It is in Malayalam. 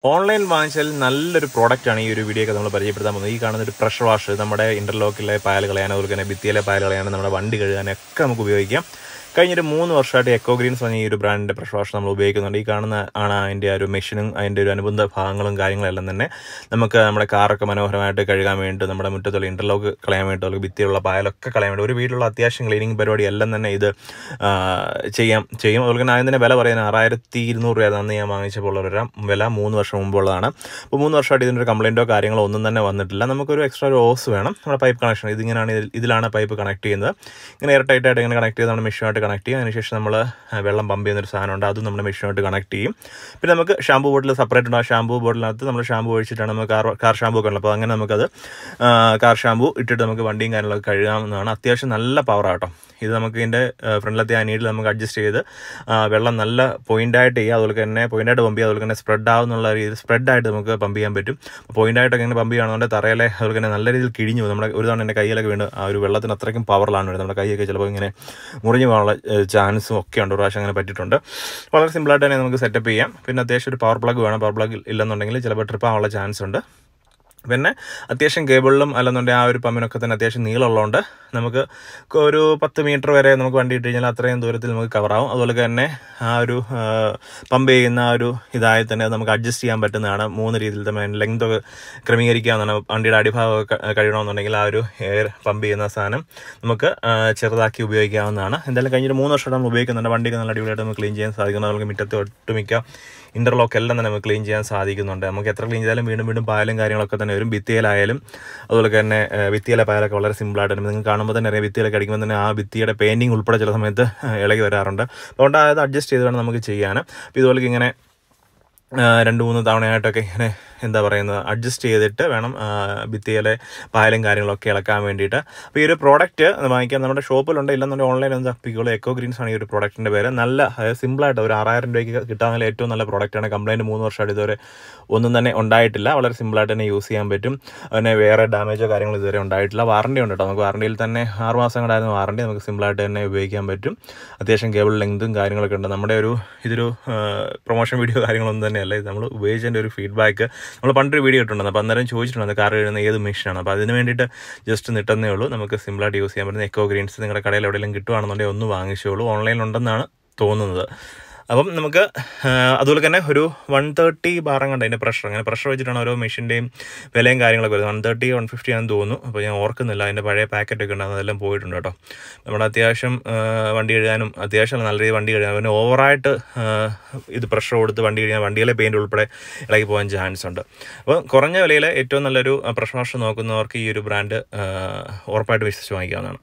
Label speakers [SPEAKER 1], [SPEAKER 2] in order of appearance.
[SPEAKER 1] ഓൺലൈൻ വാങ്ങിച്ചാൽ നല്ലൊരു പ്രോഡക്റ്റാണ് ഈ ഒരു വീഡിയോ ഒക്കെ നമ്മൾ പരിചയപ്പെടുത്താൻ പോകുന്നത്. ഈ കാണുന്ന ഒരു പ്രഷർ വാഷ് നമ്മുടെ ഇന്റർലോക്കിലെ പായൽ കളയാൻ, അതുപോലെ തന്നെ ഭിത്തിയിലെ പായൽ കളയാൻ, നമ്മുടെ വണ്ടി കഴുകാനൊക്കെ നമുക്ക് ഉപയോഗിക്കാം. കഴിഞ്ഞൊരു 3 വർഷമായിട്ട് എക്കോ ഗ്രീൻസ് പറഞ്ഞ ഈ ഒരു ബ്രാൻഡിൻ്റെ പ്രഷർ വാഷ് നമ്മൾ ഉപയോഗിക്കുന്നുണ്ട്. ഈ കാണുന്ന ആണ് അതിൻ്റെ ഒരു മെഷീനും അതിൻ്റെ ഒരു അനുബന്ധ ഭാഗങ്ങളും കാര്യങ്ങളെല്ലാം തന്നെ നമുക്ക് നമ്മുടെ കാറൊക്കെ മനോഹരമായിട്ട് കഴുകാൻ വേണ്ടി, നമ്മുടെ മുറ്റത്തുള്ള ഇന്റർലോക്ക് കളയാൻ വേണ്ടി, അല്ലെങ്കിൽ ഭിത്തിയുള്ള പായലൊക്കെ കളയാൻ വേണ്ടി, ഒരു വീട്ടിലുള്ള അത്യാവശ്യം ക്ലീനിങ് പരിപാടി എല്ലാം തന്നെ ഇത് ചെയ്യും. അതുപോലെ തന്നെ അതിൻ്റെ വില പറയുന്നത് 6200 രൂപയാണ് അന്ന് ഞാൻ വാങ്ങിച്ചപ്പോൾ ഉള്ള വില. 3 വർഷം മുമ്പുള്ളതാണ്. അപ്പോൾ 3 വർഷമായിട്ട് ഇതിൻ്റെ ഒരു കംപ്ലയിൻറ്റോ കാര്യങ്ങളോ ഒന്നും തന്നെ വന്നിട്ടില്ല. നമുക്കൊരു എക്സ്ട്രാ ഒരു ഓസ് വേണം. നമ്മുടെ പൈപ്പ് കണക്ഷൻ ഇതിലാണ് പൈപ്പ് കണക്ട് ചെയ്യുന്നത്. ഇങ്ങനെ എയർ ടൈറ്റായിട്ട് ഇങ്ങനെ കണക്ട് ചെയ്ത് നമ്മുടെ മെഷീനായിട്ട് കണക്ട് ചെയ്യും. അതിനുശേഷം നമ്മൾ വെള്ളം പമ്പ് ചെയ്യുന്നൊരു സാധനമുണ്ട്, അതും നമ്മുടെ മെഷീനായിട്ട് കണക്ട് ചെയ്യും. പിന്നെ നമുക്ക് ഷാമ്പൂ ബോട്ടിൽ സെപ്പറേറ്റ് ഉണ്ട്. ആ ഷാമ്പൂ ബോട്ടിനകത്ത് നമ്മൾ ഷാമ്പൂ ഒഴിച്ചിട്ടാണ് നമുക്ക് കാർ ഷാമ്പൂ ഒക്കെ ഉള്ളത്. അപ്പോൾ അങ്ങനെ നമുക്കത് കാർ ഷാമ്പൂ ഇട്ടിട്ട് നമുക്ക് വണ്ടിയും കാര്യങ്ങളൊക്കെ കഴുകാവുന്നതാണ്. അത്യാവശ്യം നല്ല പവറാട്ടോ ഇത്. നമുക്ക് ഇതിൻ്റെ ഫ്രണ്ടിലത്തെ ആ നീഡിൽ നമുക്ക് അഡ്ജസ്റ്റ് ചെയ്ത് വെള്ളം നല്ല പോയിൻ്റായിട്ട് ചെയ്യുക, അതുപോലെ തന്നെ പോയിൻ്റായിട്ട് പമ്പ് ചെയ്യുക, അതുപോലെ തന്നെ സ്പ്രെഡ് ആവുന്നുള്ള രീതിയിൽ സ്പ്രെഡായിട്ട് നമുക്ക് പമ്പ് ചെയ്യാൻ പറ്റും. പോയിൻ്റായിട്ടൊക്കെ ഇങ്ങനെ പമ്പ് ചെയ്യുകയാണെന്നുണ്ടെങ്കിൽ തറയിലെ അതുപോലെ തന്നെ നല്ല രീതിയിൽ കിഴിഞ്ഞു പോകും. നമ്മുടെ ഒരു തവണ എൻ്റെ കയ്യിലൊക്കെ വീണ് ആ ഒരു വെള്ളത്തിന് അത്രയ്ക്കും പവറിലാണ് വരുന്നത്. നമ്മുടെ കൈയൊക്കെ ചിലപ്പോൾ ഇങ്ങനെ മുറിഞ്ഞു പോകാനുള്ള ചാൻസും ഒക്കെ ഉണ്ട്. ഒരു പ്രാവശ്യം അങ്ങനെ പറ്റിയിട്ടുണ്ട്. വളരെ സിമ്പിളായിട്ട് തന്നെ നമുക്ക് സെറ്റപ്പ് ചെയ്യാം. പിന്നെ അത്യാവശ്യം ഒരു പവർ പ്ലഗ് വേണം. പവർ പ്ലഗ് ഇല്ലെന്നുണ്ടെങ്കിൽ ചിലപ്പോൾ ട്രിപ്പ് ആവാനുള്ള ചാൻസ് ഉണ്ട്. പിന്നെ അത്യാവശ്യം കേബിളിലും അല്ലെന്നുണ്ടെങ്കിൽ ആ ഒരു പമ്പിനൊക്കെ തന്നെ അത്യാവശ്യം നീളമുള്ളതുകൊണ്ട് നമുക്ക് ഒരു 10 മീറ്റർ വരെ നമുക്ക് വണ്ടി ഇട്ട് കഴിഞ്ഞാൽ അത്രയും ദൂരത്തിൽ നമുക്ക് കവറാവും. അതുപോലെ തന്നെ ആ ഒരു പമ്പ് ചെയ്യുന്ന ആ ഒരു ഇതായി തന്നെ നമുക്ക് അഡ്ജസ്റ്റ് ചെയ്യാൻ പറ്റുന്നതാണ്. 3 രീതിയിൽ തന്നെ ലെങ്തൊക്കെ ക്രമീകരിക്കാവുന്നതാണ്. വണ്ടിയുടെ അടിഭാഗമൊക്കെ കഴിയണമെന്നുണ്ടെങ്കിൽ ആ ഒരു എയർ പമ്പ് ചെയ്യുന്ന സാധനം നമുക്ക് ചെറുതാക്കി ഉപയോഗിക്കാവുന്നതാണ്. എന്തായാലും കഴിഞ്ഞൊരു 3 വർഷമായിട്ട് നമ്മൾ ഉപയോഗിക്കുന്നുണ്ട്. വണ്ടിയൊക്കെ നല്ല അടിപൊളിയായിട്ട് നമുക്ക് ക്ലീൻ ചെയ്യാൻ സാധിക്കുന്നു. നമുക്ക് മുറ്റത്ത് ഒട്ടുമിക്ക ഇന്റർലോക്ക് എല്ലാം തന്നെ നമുക്ക് ക്ലീൻ ചെയ്യാൻ സാധിക്കുന്നുണ്ട്. നമുക്ക് എത്ര ക്ലീൻ ചെയ്താലും വീണ്ടും പായലും കാര്യങ്ങളൊക്കെ തന്നെ വരും. ഭിത്തിയിലായാലും അതുപോലെ തന്നെ ഭിത്തിയിലെ പായലൊക്കെ വളരെ സിമ്പിളായിട്ട് നിങ്ങൾക്ക് കാണുമ്പോൾ തന്നെ അറിയാം. ഭിത്തിയിലൊക്കെ അടിക്കുമ്പോൾ തന്നെ ആ ഭിത്തിയുടെ പെയിൻറ്റിങ് ഉൾപ്പെടെ ചില സമയത്ത് ഇളകി വരാറുണ്ട്. അതുകൊണ്ട് അത് അഡ്ജസ്റ്റ് ചെയ്ത് വേണം നമുക്ക് ചെയ്യാൻ. അപ്പോൾ ഇതുപോലെ ഇങ്ങനെ 2-3 തവണയായിട്ടൊക്കെ ഇങ്ങനെ എന്താ പറയുന്നത് അഡ്ജസ്റ്റ് ചെയ്തിട്ട് വേണം ഭിത്തിയിലെ പായലും കാര്യങ്ങളൊക്കെ ഇളക്കാൻ വേണ്ടിയിട്ട്. അപ്പോൾ ഈ ഒരു പ്രോഡക്റ്റ് വാങ്ങിക്കാൻ നമ്മുടെ ഷോപ്പിലുണ്ട്, ഇല്ലെന്നുണ്ടെങ്കിൽ ഓൺലൈൻ ഒന്ന് തപ്പിക്കോളൂ. എക്കോ ഗ്രീൻസ് ആണ് ഈ ഒരു പ്രോഡക്റ്റിൻ്റെ പേര്. നല്ല സിമ്പിളായിട്ട് ഒരു 6000 രൂപയ്ക്ക് കിട്ടാനുള്ള ഏറ്റവും നല്ല പ്രോഡക്റ്റാണ്. കംപ്ലയിൻറ്റ് 3 വർഷമായിട്ട് ഇതുവരെ ഒന്നും തന്നെ ഉണ്ടായിട്ടില്ല. വളരെ സിമ്പിളായിട്ട് തന്നെ യൂസ് ചെയ്യാൻ പറ്റും. പിന്നെ വേറെ ഡാമേജോ കാര്യങ്ങളോ ഇതുവരെ ഉണ്ടായിട്ടില്ല. വാറണ്ടി ഉണ്ട് കേട്ടോ. നമുക്ക് വാറണ്ടിയിൽ തന്നെ 6 മാസം കൊണ്ടായിരുന്നു വാറണ്ടി. നമുക്ക് സിമ്പിളായിട്ട് തന്നെ ഉപയോഗിക്കാൻ പറ്റും. അത്യാവശ്യം കേബിൾ ലെങ്തും കാര്യങ്ങളൊക്കെ ഉണ്ട്. നമ്മുടെ ഇതൊരു പ്രൊമോഷൻ വീഡിയോ കാര്യങ്ങളൊന്നും തന്നെയല്ല. ഇത് നമ്മൾ ഉപയോഗിച്ചതിൻ്റെ ഒരു ഫീഡ്ബാക്ക് നമ്മൾ പണ്ടൊരു വീഡിയോ ഇട്ടുണ്ടായിരുന്നു. അപ്പോൾ അന്നേരം ചോദിച്ചിട്ടുണ്ട് കാർ എഴുതുന്ന ഏത് മെഷീനാണ്. അപ്പോൾ അതിന് വേണ്ടിയിട്ട് ജസ്റ്റ് നിട്ടുന്നേ ഉള്ളൂ. നമുക്ക് സിമ്പിളായിട്ട് യൂസ് ചെയ്യാൻ പറ്റുന്ന എക്കോ ഗ്രീൻസ് നിങ്ങളുടെ കടയിൽ എവിടെയെങ്കിലും കിട്ടുവാണെന്നുണ്ടെങ്കിൽ ഒന്ന് വാങ്ങിച്ചോളൂ. ഓൺലൈനിലുണ്ടെന്നാണ് തോന്നുന്നത്. അപ്പം നമുക്ക് അതുപോലെ തന്നെ ഒരു 130 ബാർ കണ്ട് അതിൻ്റെ പ്രഷർ, അങ്ങനെ പ്രഷർ വെച്ചിട്ടാണ് ഓരോ മെഷീൻ്റെയും വിലയും കാര്യങ്ങളൊക്കെ വരുന്നത്. 130 150 ആണെന്ന് തോന്നുന്നു. അപ്പോൾ ഞാൻ ഓർക്കുന്നില്ല. അതിൻ്റെ പഴയ പാക്കറ്റൊക്കെ ഉണ്ടാകും, അതെല്ലാം പോയിട്ടുണ്ട് കേട്ടോ. നമ്മുടെ അത്യാവശ്യം വണ്ടി കഴുകാനും അത്യാവശ്യം നല്ല രീതിയിൽ വണ്ടി കഴുകാൻ, പിന്നെ ഓവറായിട്ട് ഇത് പ്രഷർ കൊടുത്ത് വണ്ടി കഴുകാൻ വണ്ടിയിലെ പെയിൻറ്റ് ഉൾപ്പെടെ ഇളകി പോകാൻ ചാൻസ് ഉണ്ട്. അപ്പോൾ കുറഞ്ഞ വിലയിൽ ഏറ്റവും നല്ലൊരു പ്രഷർ വാഷ് നോക്കുന്നവർക്ക് ഈ ഒരു ബ്രാൻഡ് ഉറപ്പായിട്ട് വിശ്വസിച്ച് വാങ്ങിക്കാവുന്നതാണ്.